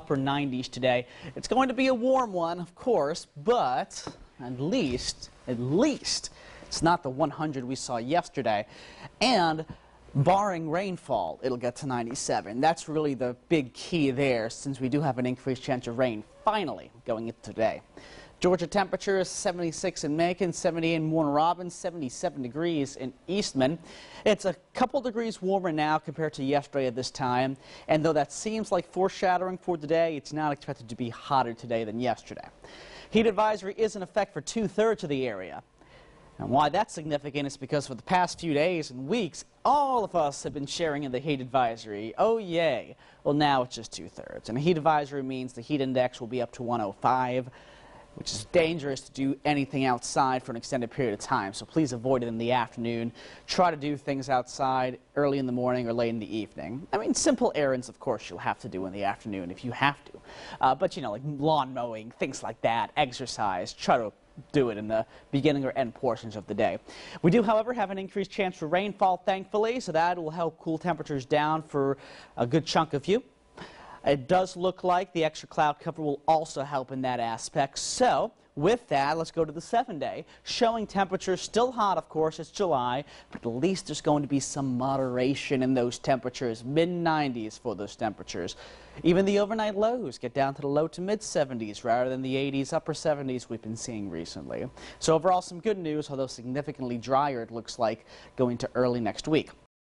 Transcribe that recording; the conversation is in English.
Upper 90s today. It's going to be a warm one, of course, but at least, it's not the 100 we saw yesterday. And barring rainfall, it'll get to 97. That's really the big key there, since we do have an increased chance of rain finally going into today. Georgia temperatures 76 in Macon, 78 in Warner Robins, 77 degrees in Eastman. It's a couple degrees warmer now compared to yesterday at this time. And though that seems like foreshadowing for today, it's not expected to be hotter today than yesterday. Heat advisory is in effect for 2/3 of the area. And why that's significant is because for the past few days and weeks, all of us have been sharing in the heat advisory. Oh, yay. Well, now it's just 2/3. And a heat advisory means the heat index will be up to 105. Which is dangerous to do anything outside for an extended period of time. So please avoid it in the afternoon. Try to do things outside early in the morning or late in the evening. I mean, simple errands, of course, you'll have to do in the afternoon if you have to. But, you know, like lawn mowing, things like that, exercise, try to do it in the beginning or end portions of the day. We do, however, have an increased chance for rainfall, thankfully, so that will help cool temperatures down for a good chunk of you. It does look like the extra cloud cover will also help in that aspect. So, with that, let's go to the 7-day, showing temperatures still hot, of course, it's July, but at least there's going to be some moderation in those temperatures, mid-90s for those temperatures. Even the overnight lows get down to the low to mid-70s rather than the 80s, upper 70s we've been seeing recently. So overall, some good news, although significantly drier, it looks like, going to early next week.